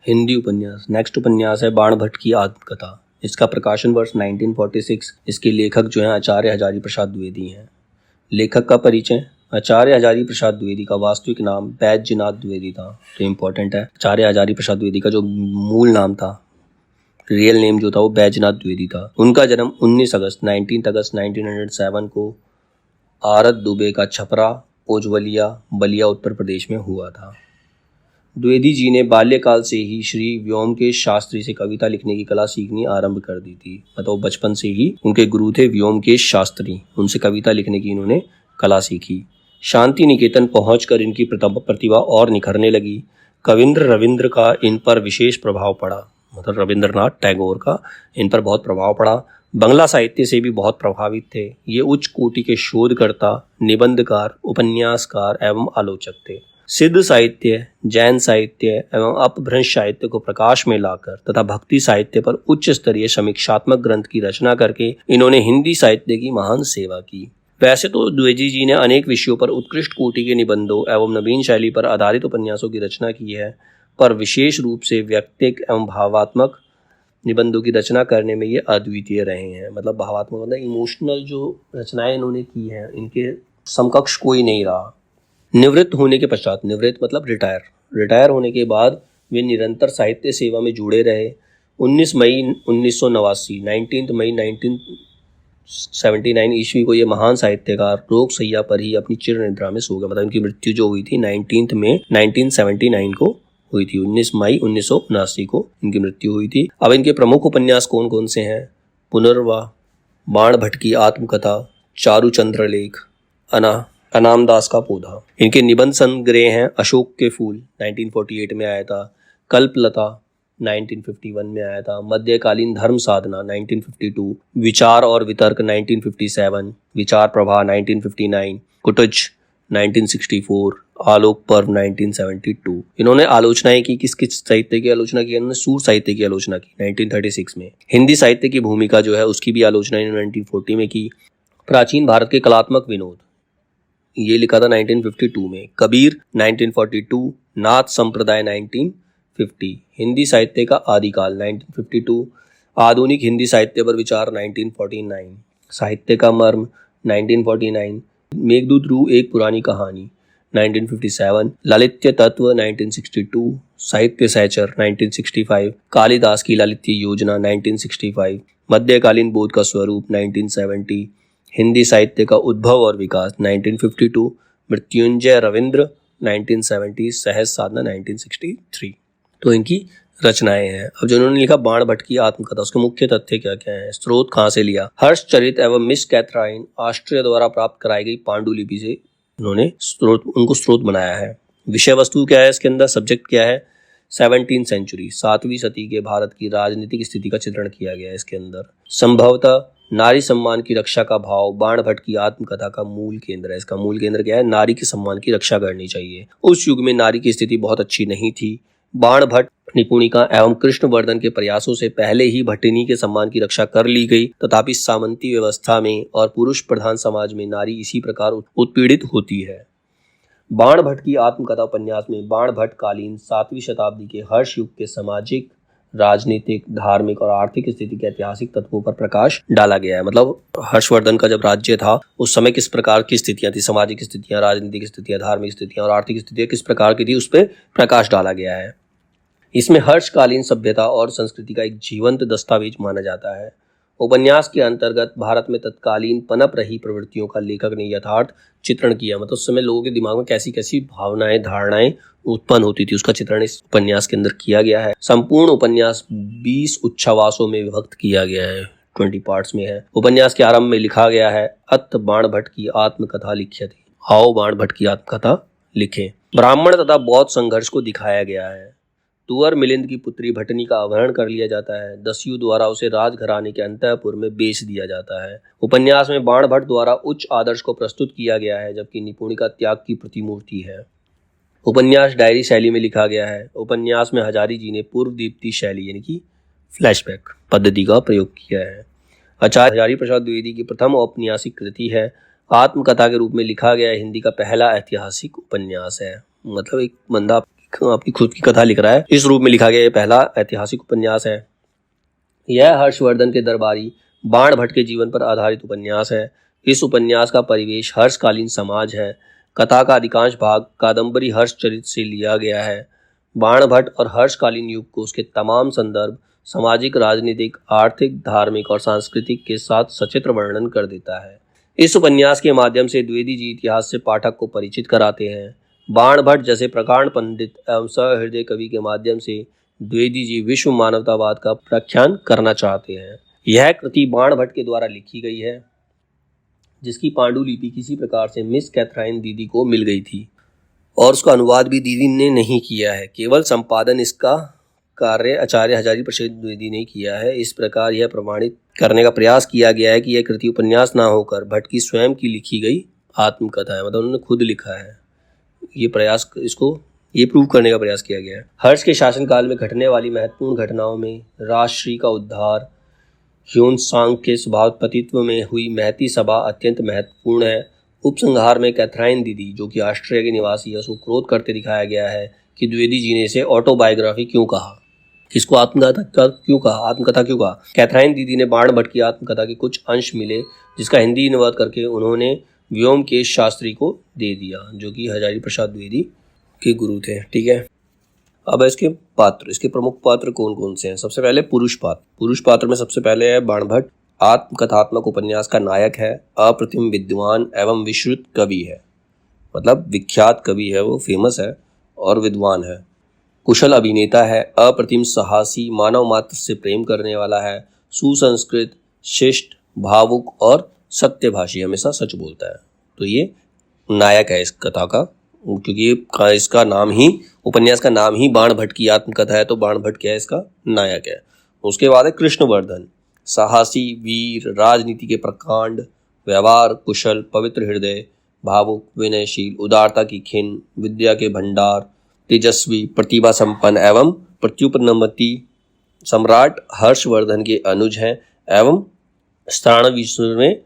हिंदी उपन्यास। नेक्स्ट उपन्यास है बाण भट्ट की आत्मकथा। इसका प्रकाशन वर्ष 1946। इसके लेखक जो हैं आचार्य हजारी प्रसाद द्विवेदी हैं। लेखक का परिचय। आचार्य हजारी प्रसाद द्विवेदी का वास्तविक नाम बैजनाथ द्विवेदी था। तो इम्पोर्टेंट है, आचार्य हजारी प्रसाद द्विवेदी का जो मूल नाम था, रियल नेम जो था, वो बैजनाथ द्विवेदी था। उनका जन्म 19 अगस्त 1907 को आरत दुबे का छपरा ओजवलिया बलिया उत्तर प्रदेश में हुआ था। द्विवेदी जी ने बाल्यकाल से ही श्री व्योमकेश शास्त्री से कविता लिखने की कला सीखनी आरंभ कर दी थी। मतलब बचपन से ही उनके गुरु थे व्योमकेश शास्त्री, उनसे कविता लिखने की इन्होंने कला सीखी। शांति निकेतन पहुंचकर इनकी प्रतिभा और निखरने लगी। कविंद्र रविंद्र का इन पर विशेष प्रभाव पड़ा, मतलब रविंद्रनाथ टैगोर का इन पर बहुत प्रभाव पड़ा। बंगला साहित्य से भी बहुत प्रभावित थे। ये उच्च कोटि के शोधकर्ता, निबंधकार, उपन्यासकार एवं आलोचक थे। सिद्ध साहित्य, जैन साहित्य एवं अपभ्रंश साहित्य को प्रकाश में लाकर तथा भक्ति साहित्य पर उच्च स्तरीय समीक्षात्मक ग्रंथ की रचना करके इन्होंने हिंदी साहित्य की महान सेवा की। वैसे तो द्विवेदी जी ने अनेक विषयों पर उत्कृष्ट कोटि के निबंधों एवं नवीन शैली पर आधारित उपन्यासों की रचना की है, पर विशेष रूप से व्यक्तिक एवं भावात्मक निबंधों की रचना करने में ये अद्वितीय रहे हैं। मतलब भावात्मक मतलब इमोशनल जो रचनाएं इन्होंने की हैं, इनके समकक्ष कोई नहीं रहा। निवृत्त होने के पश्चात, निवृत्त मतलब रिटायर होने के बाद वे निरंतर साहित्य सेवा में जुड़े रहे। 19 मई 1989 19 मई 1979 ईस्वी को ये महान साहित्यकार रोग सैया पर ही अपनी चिर निद्रा में सो गए। मतलब इनकी मृत्यु जो हुई थी 19 मई 1979 को हुई थी। 19 मई 1979 को इनकी मृत्यु हुई थी। अब इनके प्रमुख उपन्यास कौन कौन से हैं? पुनर्वा, बाण भट्ट की आत्मकथा, चारुचंद्र लेख, अनामदास का पौधा। इनके निबंध संग्रह हैं अशोक के फूल 1948 में आया था, कल्पलता 1951 में आया था, मध्यकालीन धर्म साधना 1952, विचार और वितर्क 1957, विचार प्रभा 1959, कुटज 1964, आलोक पर्व 1972। इन्होंने आलोचनाएं की। किस किस साहित्य की आलोचना की? इन्होंने सूर साहित्य की आलोचना की 1936 में। हिंदी साहित्य की भूमिका जो है उसकी भी आलोचना इन्होंने 1940 में की। प्राचीन भारत के कलात्मक विनोद, ये लिखा था 1952 में। कबीर 1942, नाथ संप्रदाय 1950, हिंदी साहित्य का आदिकाल 1952, आधुनिक हिंदी साहित्य पर विचार 1949, साहित्य का मर्म 1949, मेघदूत रू एक पुरानी कहानी 1957, ललित्य तत्व 1962, साहित्य सहचर 1965, कालिदास की लालित्य योजना 1965, मध्यकालीन बोध का स्वरूप 1970, हिंदी साहित्य का उद्भव और विकास 1952, मृत्युंजय रविंद्र 1970, सहज साधना 1963। तो इनकी रचनाएं हैं। अब जो उन्होंने लिखा बाण भट्ट की आत्मकथा, उसके मुख्य तथ्य क्या क्या हैं? स्रोत कहाँ से लिया? हर्ष चरित एवं मिस कैथराइन ऑस्ट्रिया द्वारा प्राप्त कराई गई पांडुलिपि से उन्होंने स्रोत बनाया है। विषय वस्तु क्या है इसके अंदर? सब्जेक्ट क्या है? 17वीं सेंचुरी, 7वीं सदी के भारत की राजनीतिक स्थिति का चित्रण किया गया है इसके अंदर। संभवतः नारी सम्मान की रक्षा का भाव बाण भट्ट की आत्मकथा का मूल केंद्र है। इसका मूल केंद्र क्या है? नारी के सम्मान की रक्षा करनी चाहिए। उस युग में नारी की स्थिति बहुत अच्छी नहीं थी। बाण भट्ट, निपुणिका एवं कृष्णवर्धन के प्रयासों से पहले ही भट्टिनी के सम्मान की रक्षा कर ली गई, तथापि सामंती व्यवस्था में और पुरुष प्रधान समाज में नारी इसी प्रकार उत्पीड़ित होती है। बाण भट्ट की आत्मकथा उपन्यास में बाण भट्ट कालीन 7वीं शताब्दी के हर्ष युग के सामाजिक, राजनीतिक, धार्मिक और आर्थिक स्थिति के ऐतिहासिक तत्वों पर प्रकाश डाला गया है। मतलब हर्षवर्धन का जब राज्य था उस समय किस प्रकार की स्थितियां थी, सामाजिक स्थितियां, राजनीतिक स्थितियां, धार्मिक स्थितियां और आर्थिक स्थितियां किस प्रकार की थी, उस पर प्रकाश डाला गया है। इसमें हर्षकालीन सभ्यता और संस्कृति का एक जीवंत दस्तावेज माना जाता है। उपन्यास के अंतर्गत भारत में तत्कालीन पनप रही प्रवृत्तियों का लेखक ने यथार्थ चित्रण किया। मतलब उस समय लोगों के दिमाग में कैसी कैसी भावनाएं, धारणाएं उत्पन्न होती थी, उसका चित्रण इस उपन्यास के अंदर किया गया है। संपूर्ण उपन्यास 20 उच्छावासों में विभक्त किया गया है, 20 पार्ट्स में है। उपन्यास के आरंभ में लिखा गया है, अत बाण भट्ट की आत्मकथा लिख्यते, आओ बाण भट्ट की आत्मकथा लिखें। ब्राह्मण तथा बौद्ध संघर्ष को दिखाया गया है। तुअर मिलिंद की पुत्री भटनी का अपहरण कर लिया जाता है। दस्यु द्वारा उसे राजघराने के अंतःपुर में बेच दिया जाता है। उपन्यास में बाण भट्ट द्वारा उच्च आदर्श को प्रस्तुत किया गया है, जबकि निपुणिका त्याग की प्रतिमूर्ति है। उपन्यास डायरी शैली में लिखा गया है। उपन्यास में हजारी जी ने पूर्व दीप्ति शैली यानी कि फ्लैशबैक पद्धति का प्रयोग किया है। आचार्य हजारी प्रसाद द्विवेदी की प्रथम औपन्यासिक कृति है। आत्मकथा के रूप में लिखा गया हिंदी का पहला ऐतिहासिक उपन्यास है। मतलब एक बंदा अपनी खुद की कथा लिख रहा है। इस रूप में लिखा गया ये पहला ऐतिहासिक उपन्यास है। यह हर्षवर्धन के दरबारी बाण भट्ट के जीवन पर आधारित उपन्यास है। इस उपन्यास का परिवेश हर्षकालीन समाज है। कथा का अधिकांश भाग कादम्बरी हर्ष चरित्र से लिया गया है। बाण भट्ट और हर्षकालीन युग को उसके तमाम संदर्भ सामाजिक, राजनीतिक, आर्थिक, धार्मिक और सांस्कृतिक के साथ सचित्र वर्णन कर देता है। इस उपन्यास के माध्यम से द्विवेदी जी इतिहास से पाठक को परिचित कराते हैं। बाण भट्ट जैसे प्रकांड पंडित एवं सहृदय कवि के माध्यम से द्विवेदी जी विश्व मानवतावाद का प्रख्यान करना चाहते हैं। यह कृति बाण भट्ट के द्वारा लिखी गई है, जिसकी पांडुलिपि किसी प्रकार से मिस कैथराइन दीदी को मिल गई थी और उसका अनुवाद भी दीदी ने नहीं किया है। केवल संपादन इसका कार्य आचार्य हजारी प्रसाद द्विवेदी ने किया है। इस प्रकार यह प्रमाणित करने का प्रयास किया गया है कि यह कृति उपन्यास ना होकर भट्ट की स्वयं की लिखी गई आत्मकथा है, मतलब उन्होंने खुद लिखा है। ये प्रूव करने का प्रयास किया गया है। हर्ष के शासनकाल में घटने वाली महत्वपूर्ण घटनाओं में राजश्री का उद्धार, ह्योन-सांग के सभापतित्व में हुई महती सभा अत्यंत महत्वपूर्ण है। उपसंहार में कैथराइन दीदी, जो कि ऑस्ट्रिया की निवासी है, उसको क्रोध करते दिखाया गया है कि द्विवेदी जी ने इसे ऑटोबायोग्राफी क्यों कहा, किसको आत्मकथा क्यों कहा। कैथराइन दीदी ने बाण भट्ट की आत्मकथा के कुछ अंश मिले, जिसका हिंदी अनुवाद करके उन्होंने व्योमकेश शास्त्री को दे दिया, जो कि हजारी प्रसाद द्विवेदी के गुरु थे। ठीक है, अब इसके प्रमुख पात्र कौन कौन से हैं। सबसे पहले पुरुष पात्र में सबसे पहले है बाण भट्ट। आत्मकथात्मक उपन्यास का नायक है, अप्रतिम विद्वान एवं विश्रुत कवि है, मतलब विख्यात कवि है, वो फेमस है और विद्वान है। कुशल अभिनेता है, अप्रतिम साहसी, मानव मात्र से प्रेम करने वाला है, सुसंस्कृत, शिष्ट, भावुक और सत्यभाषी, हमेशा सच बोलता है। तो ये नायक है इस कथा का, क्योंकि इसका नाम ही, उपन्यास का नाम ही बाण भट्ट की आत्मकथा है, तो बाण भट्ट क्या है, इसका नायक है। उसके बाद है कृष्णवर्धन, साहसी, वीर, राजनीति के प्रकांड, व्यवहार कुशल, पवित्र हृदय, भावुक, विनयशील, उदारता की खिन, विद्या के भंडार, तेजस्वी, प्रतिभा संपन्न एवं प्रत्युपनमति, सम्राट हर्षवर्धन के अनुज हैं एवं स्थान विश्व में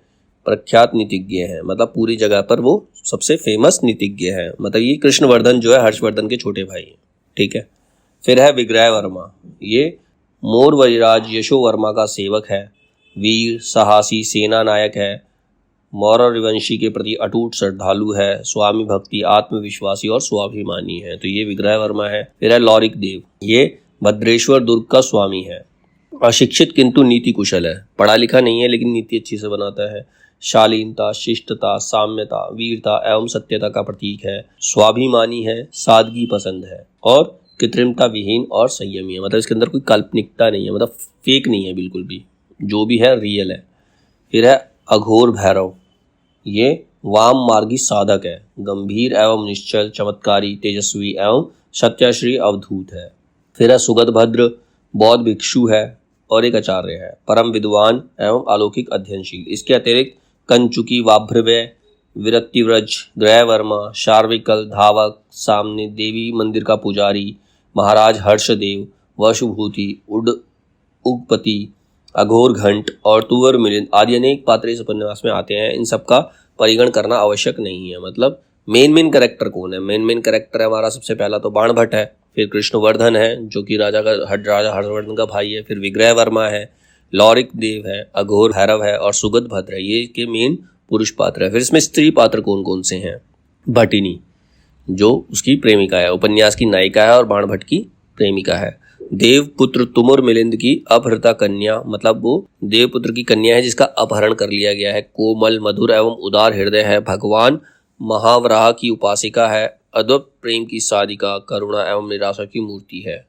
प्रख्यात नीतिज्ञ हैं, मतलब पूरी जगह पर वो सबसे फेमस नीतिज्ञ है। मतलब ये कृष्णवर्धन जो है हर्षवर्धन के छोटे भाई हैं। ठीक है, फिर है विग्रह वर्मा, ये मोरवरिराज यशो वर्मा का सेवक है, वीर, साहसी, सेना नायक है, मौर्यवंशी के प्रति अटूट श्रद्धालु है, स्वामी भक्ति, आत्मविश्वासी और स्वाभिमानी है। तो ये विग्रह वर्मा है। फिर है लौरिक देव, ये भद्रेश्वर दुर्ग का स्वामी है, अशिक्षित किंतु नीति कुशल है, पढ़ा लिखा नहीं है लेकिन नीति अच्छी से बनाता है, शालीनता, शिष्टता, साम्यता, वीरता एवं सत्यता का प्रतीक है, स्वाभिमानी है, सादगी पसंद है और कृत्रिमता विहीन और संयमी है। मतलब इसके अंदर कोई काल्पनिकता नहीं है, मतलब फेक नहीं है, बिल्कुल भी जो भी है रियल है। फिर है अघोर भैरव, ये वाम मार्गी साधक है, गंभीर एवं निश्चल, चमत्कारी, तेजस्वी एवं सत्याश्री अवधूत है। फिर है सुगत भद्र, बौद्ध भिक्षु है और एक आचार्य है, परम विद्वान एवं अलौकिक अध्ययनशील। इसके अतिरिक्त कंचुकी, वाभ्रव्य, विरक्तिव्रज, ग्रह वर्मा, शार्विकल, धावक, सामने देवी मंदिर का पुजारी, महाराज हर्षदेव, वशुभूति, उगपति, अघोर घंट और तुवर मिलिंद आदि अनेक पात्र इस उपन्यास में आते हैं। इन सबका परिगण करना आवश्यक नहीं है। मतलब मेन कैरेक्टर कौन है, मेन कैरेक्टर है हमारा सबसे पहला तो बाण भट्ट है, फिर कृष्णवर्धन है जो कि राजा हर्षवर्धन का भाई है, फिर विग्रह वर्मा है, लौरिक देव है, अघोर भैरव है और सुगत भद्र है, ये के मेन पुरुष पात्र है। फिर इसमें स्त्री पात्र कौन कौन से हैं, भटिनी जो उसकी प्रेमिका है, उपन्यास की नायिका है और बाण भट्ट की प्रेमिका है, देवपुत्र तुमुर मिलिंद की अपहृता कन्या, मतलब वो देवपुत्र की कन्या है जिसका अपहरण कर लिया गया है, कोमल, मधुर एवं उदार हृदय है, भगवान महावराह की उपासिका है, अद्भुत प्रेम की साधिका, करुणा एवं निराशा की मूर्ति है।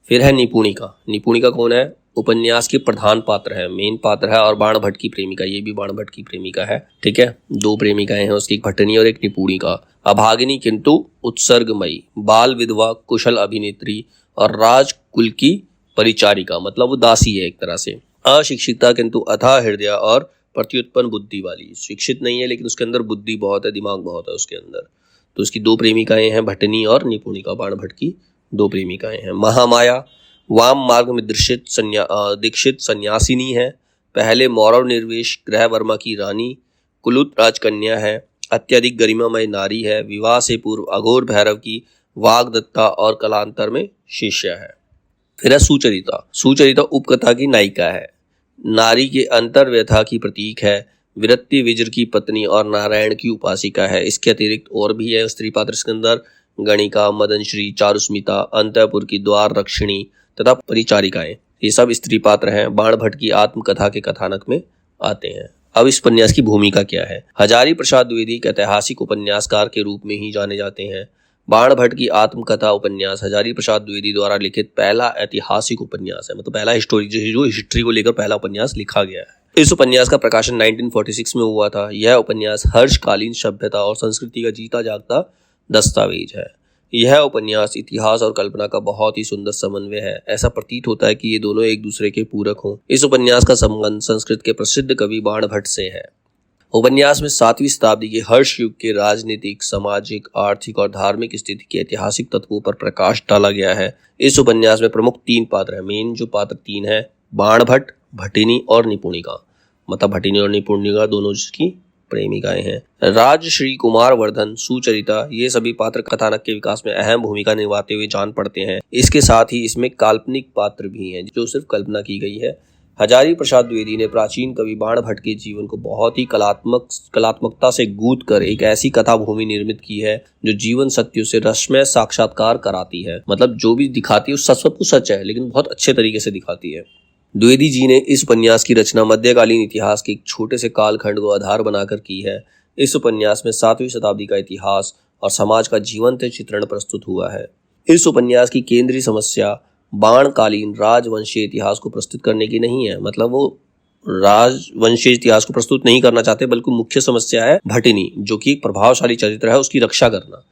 फिर है निपुणिका कौन है, उपन्यास के प्रधान पात्र है, मेन पात्र है और बाण भट्ट की प्रेमिका, ये भी बाण भट्ट की प्रेमिका है। ठीक है, दो प्रेमिकाएं हैं उसकी, एक भट्टनी और एक निपुणिका। अभागिनी किंतु उत्सर्गमयी, बाल विधवा, कुशल अभिनेत्री और राजकुल की परिचारिका, मतलब वो दासी है एक तरह से। अशिक्षिता किंतु अथाह हृदय और प्रत्युत्पन्न बुद्धि वाली, शिक्षित नहीं है लेकिन उसके अंदर बुद्धि बहुत है, दिमाग बहुत है उसके अंदर। तो उसकी दो प्रेमिकाएं हैं, भट्टनी और निपुणिका, बाण भट्ट की दो प्रेमिकाएं हैं। महामाया वाम मार्ग में दीक्षित सन्यासिनी है, पहले मौरव निर्वेश ग्रह वर्मा की रानी, कुलुत राजकन्या है, अत्यधिक गरिमामय नारी है, विवाह से पूर्व अघोर भैरव की वाग्दत्ता और कलांतर में शिष्या है। फिर है सुचरिता। सुचरिता उपकथा की नायिका है, नारी के अंतर व्यथा की प्रतीक है, विरक्ति विजर की पत्नी और नारायण की उपासिका है। इसके अतिरिक्त और भी है स्त्री पात्र इसके अंदर, गणिका, मदनश्री, चारुस्मिता, अंतःपुर की द्वार रक्षिणी तथा परिचारिकाएं, ये सब स्त्री पात्र हैं, बाणभट्ट की आत्मकथा के कथानक में आते हैं। अब इस उपन्यास की भूमिका क्या है? हजारी प्रसाद द्विवेदी एक ऐतिहासिक उपन्यासकार के रूप में ही जाने जाते हैं। बाणभट्ट की आत्मकथा उपन्यास हजारी प्रसाद द्विवेदी द्वारा लिखित पहला ऐतिहासिक उपन्यास है, मतलब पहला हिस्ट्री को लेकर पहला उपन्यास लिखा गया है। इस उपन्यास का प्रकाशन 1946 में हुआ था। यह उपन्यास हर्षकालीन सभ्यता और संस्कृति का जीता जागता दस्तावेज है। यह उपन्यास इतिहास और कल्पना का बहुत ही सुंदर समन्वय है। ऐसा प्रतीत होता है कि ये दोनों एक दूसरे के पूरक हों। इस उपन्यास का संबंध संस्कृत के प्रसिद्ध कवि बाणभट्ट से है। उपन्यास में 7वीं शताब्दी के हर्ष युग के राजनीतिक, सामाजिक, आर्थिक और धार्मिक स्थिति के ऐतिहासिक तत्वों पर प्रकाश डाला गया है। इस उपन्यास में प्रमुख 3 पात्र हैं। मेन जो पात्र 3 है, बाणभट्ट, भट्टिनी और निपुणिका, मतलब भट्टिनी और निपुणिका दोनों जिसकी प्रेमिकाएं हैं। राजश्री, कुमार वर्धन, सुचरिता, ये सभी पात्र कथानक के विकास में अहम भूमिका निभाते हुए जान पड़ते हैं। इसके साथ ही इसमें काल्पनिक पात्र भी हैं जो सिर्फ कल्पना की गई है। हजारी प्रसाद द्विवेदी ने प्राचीन कवि बाणभट्ट के जीवन को बहुत ही कलात्मकता से गूंथ कर एक ऐसी कथा भूमि निर्मित की है जो जीवन सत्यों से रसमय साक्षात्कार कराती है। मतलब जो भी दिखाती है उस सब कुछ सच है, लेकिन बहुत अच्छे तरीके से दिखाती है। द्विवेदी जी ने इस उपन्यास की रचना मध्यकालीन इतिहास के एक छोटे से कालखंड को आधार बनाकर की है। इस उपन्यास में 7वीं शताब्दी का इतिहास और समाज का जीवंत चित्रण प्रस्तुत हुआ है। इस उपन्यास की केंद्रीय समस्या बाणकालीन राजवंशीय इतिहास को प्रस्तुत करने की नहीं है, मतलब वो राजवंशीय इतिहास को प्रस्तुत नहीं करना चाहते, बल्कि मुख्य समस्या है भट्टिनी, जो कि एक प्रभावशाली चरित्र है, उसकी रक्षा करना।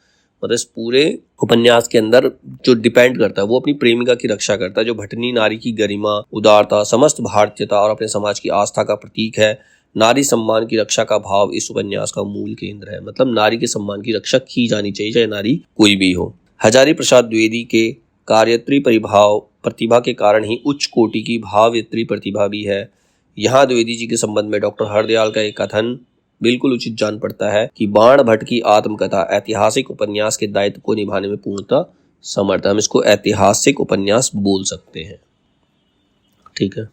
मतलब इस पूरे उपन्यास के अंदर जो डिपेंड करता है वो अपनी प्रेमिका की रक्षा करता है। जो भट्टिनी नारी की गरिमा, उदारता, समस्त भारतीयता और अपने समाज की आस्था का प्रतीक है। नारी सम्मान की रक्षा का भाव इस उपन्यास का मूल केंद्र है। मतलब नारी के सम्मान की रक्षा की जानी चाहिए, चाहे नारी कोई भी हो। हजारी प्रसाद द्विवेदी के कार्यत्री प्रतिभा के कारण ही उच्च कोटि की भावयत्री प्रतिभा भी है। यहाँ द्विवेदी जी के संबंध में डॉक्टर हरदयाल का एक कथन बिल्कुल उचित जान पड़ता है कि बाणभट्ट की आत्मकथा ऐतिहासिक उपन्यास के दायित्व को निभाने में पूर्णतः समर्थ है। हम इसको ऐतिहासिक उपन्यास बोल सकते हैं। ठीक है।